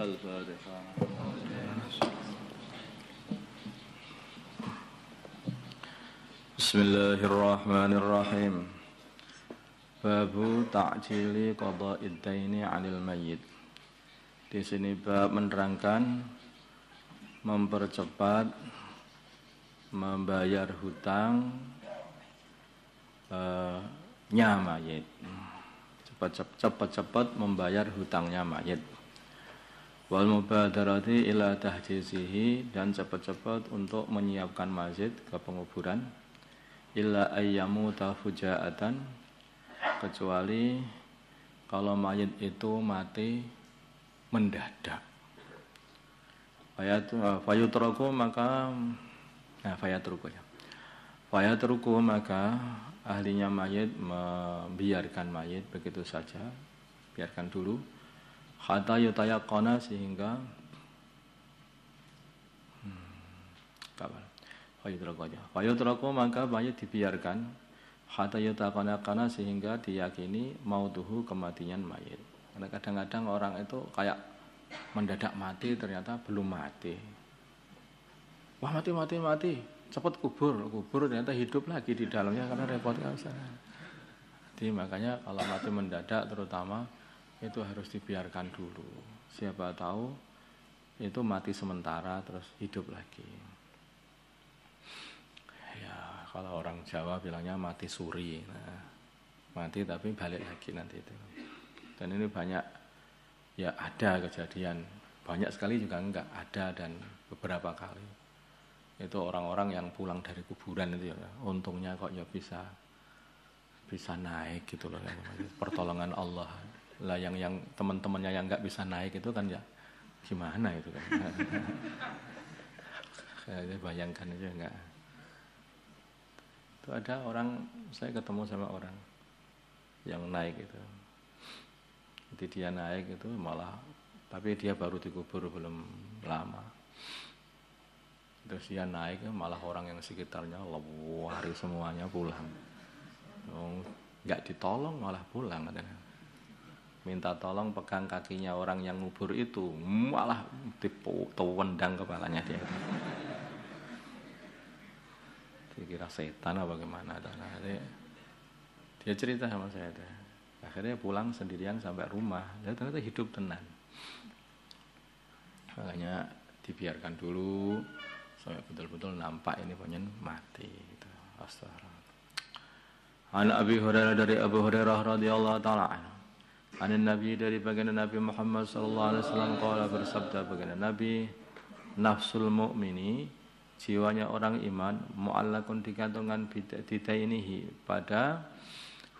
الفاتحة. Bismillahirrahmanirrahim. Babu ta'jili qada'id daini 'anil mayyit. Di sini bab menerangkan mempercepat membayar hutang mayit. Cepat-cepat membayar hutangnya mayit. Wal mubadarati ila tahjizihi, dan cepat-cepat untuk menyiapkan mayit ke penguburan. Illa ayyamu tafujaatan, kecuali kalau mayit itu mati mendadak. Fayatruku maka ahlinya mayit membiarkan mayit begitu saja, biarkan dulu. Hatta yutayaqana, sehingga Fayutraku maka mayit dibiarkan. Hatta yutayaqana, sehingga diyakini mautuhu, kematian mayit. Karena kadang-kadang orang itu kayak mendadak mati, ternyata belum mati. Wah, mati, cepat kubur ternyata hidup lagi di dalamnya, karena repot kan. Jadi makanya kalau mati mendadak terutama itu harus dibiarkan dulu. Siapa tahu itu mati sementara terus hidup lagi. Ya, kalau orang Jawa bilangnya mati suri. Nah, mati tapi balik lagi nanti itu. Dan ini banyak, ya ada kejadian, banyak sekali juga enggak ada, dan beberapa kali itu orang-orang yang pulang dari kuburan itu ya, untungnya kok ya bisa naik gitu loh, pertolongan Allah lah. Yang teman-temannya yang enggak bisa naik itu kan ya gimana itu kan. Saya bayangkan aja enggak. Itu ada orang, saya ketemu sama orang yang naik itu. Jadi dia naik itu malah, tapi dia baru dikubur belum lama. Terus dia naik malah orang yang sekitarnya lari semuanya pulang. Enggak ditolong malah pulang katanya. Minta tolong pegang kakinya orang yang ngubur itu, malah ditendang kepalanya dia. Dikira setan apa gimana. Dia cerita sama saya. Akhirnya pulang sendirian sampai rumah, dan ternyata hidup tenan. Makanya dibiarkan dulu sampai betul-betul nampak ini penyen mati gitu. Astagfirullah. An Abi Hurairah, dari Abu Hurairah radhiyallahu taala anhu. Anin Nabi, dari baginda Nabi Muhammad sallallahu alaihi wasallam, qala, bersabda baginda Nabi, nafsul mu'mini, jiwanya orang iman, mu'allakun, digantungkan bidainihi, pada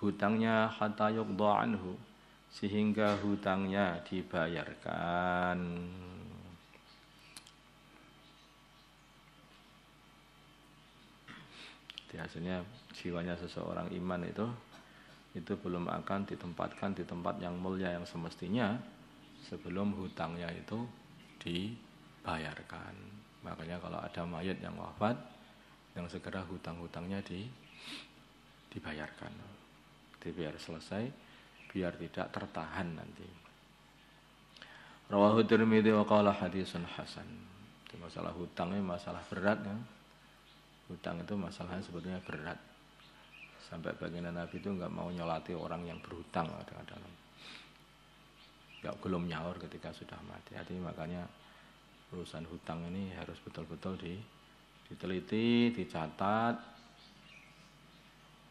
hutangnya, hatta yuqda anhu, sehingga hutangnya dibayarkan. Hasilnya jiwanya seseorang iman itu belum akan ditempatkan di tempat yang mulia yang semestinya sebelum hutangnya itu dibayarkan. Makanya kalau ada mayat yang wafat, yang segera hutang-hutangnya dibayarkan. Jadi biar selesai, biar tidak tertahan nanti. Rawahu Tirmidzi wa qala hadisun hasan. Itu masalah hutang ini masalah berat ya. Hutang itu masalahnya sebetulnya berat. Sampai baginda Nabi itu enggak mau nyolati orang yang berhutang kadang-kadang. Enggak belum nyaur ketika sudah mati. Jadi makanya urusan hutang ini harus betul-betul diteliti, dicatat.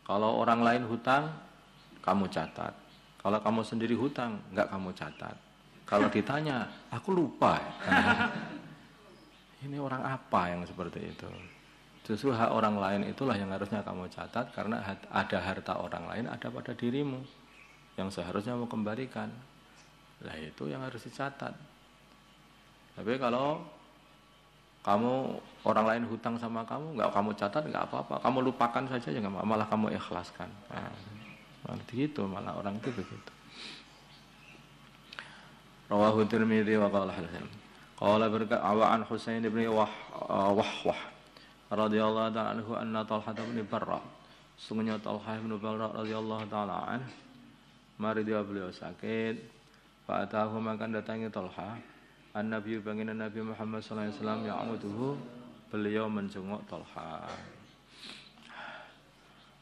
Kalau orang lain hutang, kamu catat. Kalau kamu sendiri hutang, enggak kamu catat. Kalau ditanya, aku lupa. Ini orang apa yang seperti itu? Justru hak orang lain itulah yang harusnya kamu catat, karena ada harta orang lain ada pada dirimu yang seharusnya mau kembalikan. Lah itu yang harus dicatat. Tapi kalau kamu orang lain hutang sama kamu, enggak kamu catat, enggak apa-apa, kamu lupakan saja, ya enggak, malah kamu ikhlaskan. Nah, begitu, malah orang itu begitu. Rawahu Tirmidzi wa qala hasan. Qala an Husain bin Wahwah radhiyallahu ta'ala anhu, anna Talhah bin Barra, sungguhnya Talhah bin Barra radhiyallahu ta'ala anhu, mari dia beliau sakit, fa atahu, maka datangi Talhah An-Nabi baginda Nabi Muhammad sallallahu alaihi wasallam ya'uduhu, beliau menjenguk Talha.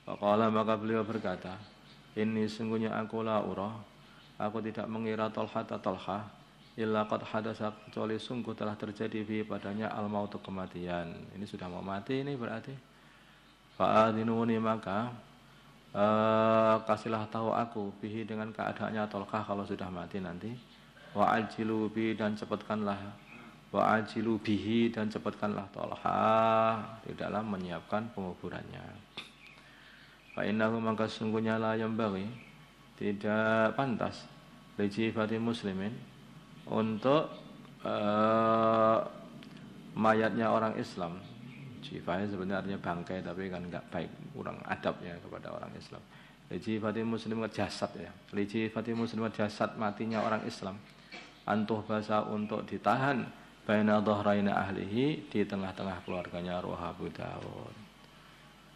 Faqala, maka beliau berkata, ini sungguhnya aku la urah, aku tidak mengira Talha illa qad hadasa, kecuali sungguh telah terjadi bi padanya al-mautu, kematian. Ini sudah mau mati ini berarti. Fa'adhinuni, maka kasihlah tahu aku bihi, dengan keadaannya Talha kalau sudah mati nanti. Wa'ajilu bihi, dan cepatkanlah Talha di dalam menyiapkan penguburannya. Fa innahu, maka sungguhnya la yambaghi, tidak pantas li jifati muslimin, untuk mayatnya orang Islam. Jifahnya sebenarnya bangkai, tapi kan enggak baik, kurang adabnya kepada orang Islam. Li jifati muslim, jasad ya. Li jifati muslim, jasad matinya orang Islam. Antuh basa, untuk ditahan baina dhahraina ahlihi, di tengah-tengah keluarganya Ruh Abu Dawud.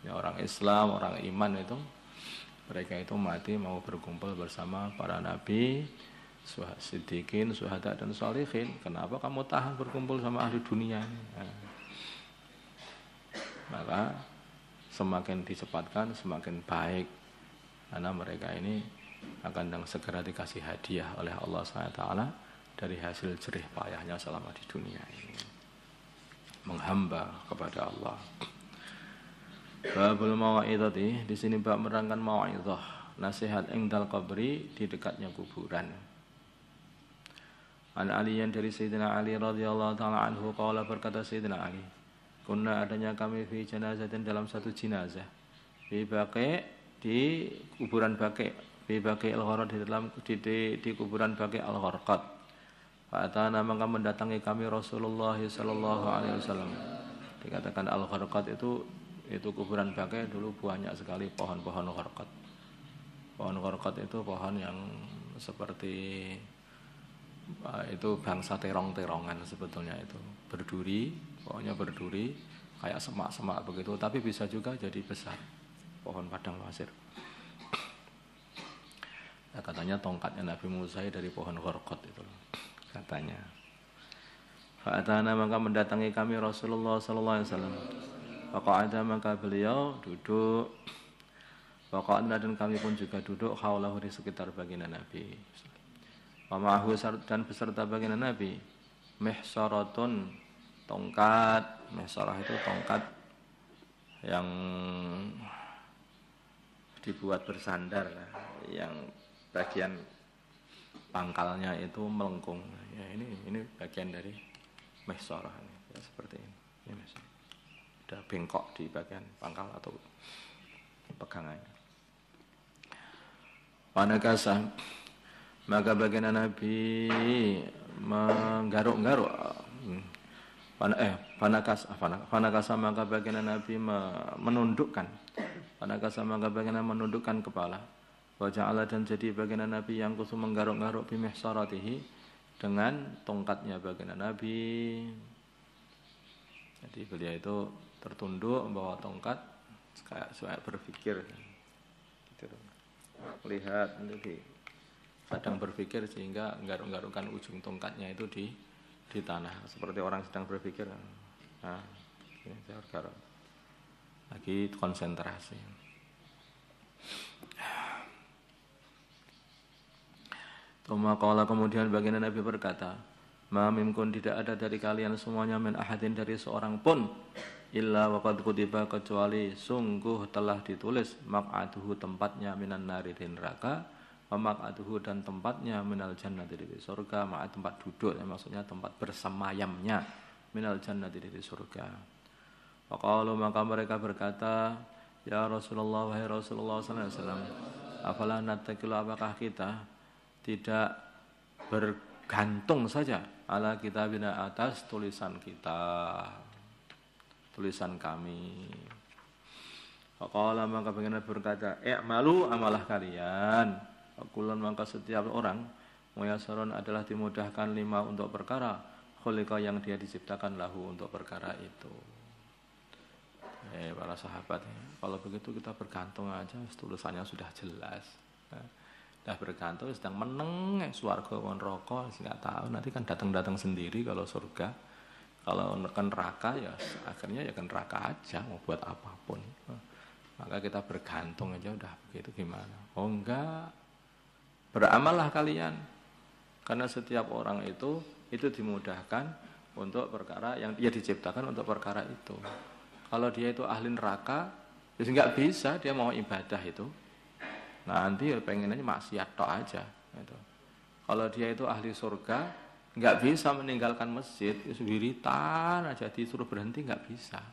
Ya, orang Islam, orang iman itu, mereka itu mati mau berkumpul bersama para nabi, siddiqin, syuhada dan sholihin. Kenapa kamu tahan berkumpul sama ahli dunia? Nah, maka semakin dicepatkan semakin baik, karena mereka ini akan segera dikasih hadiah oleh Allah SWT dari hasil jerih payahnya selama di dunia ini menghamba kepada Allah. Babul mau'izati, di sini bab menerangkan mau'izah, nasihat ingdal qabri, di dekatnya kuburan. An Aliyan, dari Sayyidina Ali radhiyallahu taala anhu, qala, berkata Sayyidina Ali, kunna, adanya kami fi janazatin, dalam satu jenazah, fi baqi, di kuburan Baqi, fi baqi al-Gharqad, di kuburan Baqi al-Gharqad. Fa'atana, maka mendatangi kami Rasulullah sallallahu alaihi wasallam. Dikatakan al-Gharqad itu kuburan Baqi, dulu banyak sekali pohon-pohon Gharqad. Pohon Gharqad itu pohon yang seperti itu bangsa terong-terongan sebetulnya, itu berduri, pokoknya berduri kayak semak-semak begitu, tapi bisa juga jadi besar, pohon padang pasir. Nah, katanya tongkatnya Nabi Musa dari pohon Gharqad itu katanya. Fa'atana, maka mendatangi kami Rasulullah sallallahu alaihi wasallam. Faqa'ada, maka beliau duduk. Faqa'adna, dan kami pun juga duduk, haulahu, di sekitar baginda Nabi. Wa ma'ahu, dan beserta baginda Nabi, mihsaratun, tongkat. Mihsarah itu tongkat yang dibuat bersandar, yang bagian pangkalnya itu melengkung. Ya, ini bagian dari mihsarah, ya, seperti ini. Ini mihsarah. Ada bengkok di bagian pangkal atau pegangannya. Panakasa, maka baginda Nabi menggaruk-garuk. Panakasa, maka baginda Nabi menundukkan. Panakasa, maka baginda menundukkan kepala. Waja'ala, dan jadi baginda Nabi yang kusum menggaruk-garuk bimihsaratihi, dengan tongkatnya baginda Nabi. Jadi beliau itu tertunduk membawa tongkat, kayak berpikir gitu. Lihat nanti sedang berpikir, sehingga garuk-garukkan ujung tongkatnya itu di tanah, seperti orang sedang berpikir. Nah, ini garuk-garuk lagi konsentrasi. Tsumma qala, kemudian baginda Nabi berkata, ma minkum, tidak ada dari kalian semuanya, min ahadin, dari seorang pun, illa waqad kutiba, kecuali sungguh telah ditulis, maq'aduhu, tempatnya, minan nari, di neraka, wa maq'aduhu, dan tempatnya, minal jannati, di surga. Ma'a, tempat duduk, maksudnya tempat bersemayamnya, minal jannati, di surga. Wa qalu, maka mereka berkata, ya Rasulullah, wahai Rasulullah sallallahu alaihi wasallam, afala nattakilu, apakah kita tidak bergantung saja ala kitabina, atas tulisan kita, tulisan kami. Faqala, maka baginda berkata, i'malu, amalah kalian. Fakulun, maka setiap orang, muyassarun, adalah dimudahkan, lima, untuk perkara, khuliqa, yang dia diciptakan, lahu, untuk perkara itu. Para sahabat, kalau begitu kita bergantung aja, tulisannya sudah jelas. Dah bergantung sedang meneng swarga kon neraka enggak tahu nanti kan datang sendiri kalau surga. Kalau kan neraka ya akhirnya ya kan neraka aja mau buat apapun. Maka kita bergantung aja udah begitu gimana? Oh enggak. Beramallah kalian. Karena setiap orang itu dimudahkan untuk perkara yang dia diciptakan untuk perkara itu. Kalau dia itu ahli neraka, ya enggak bisa dia mau ibadah itu. Nanti pengennya maksiat tok aja gitu. Kalau dia itu ahli surga, enggak bisa meninggalkan masjid, wiritan aja disuruh berhenti enggak bisa.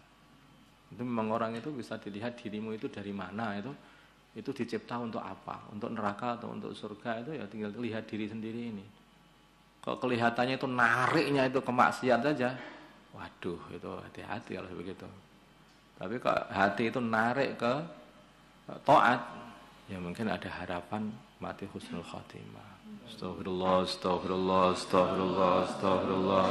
Itu memang orang itu bisa dilihat dirimu itu dari mana itu dicipta untuk apa? Untuk neraka atau untuk surga itu ya tinggal lihat diri sendiri ini. Kalau kelihatannya itu nariknya itu ke maksiat saja, waduh itu hati-hati kalau begitu. Tapi kalau hati itu narik ke taat, ya mungkin ada harapan mati husnul khatimah. Astagfirullah, astagfirullah, astagfirullah, astagfirullah.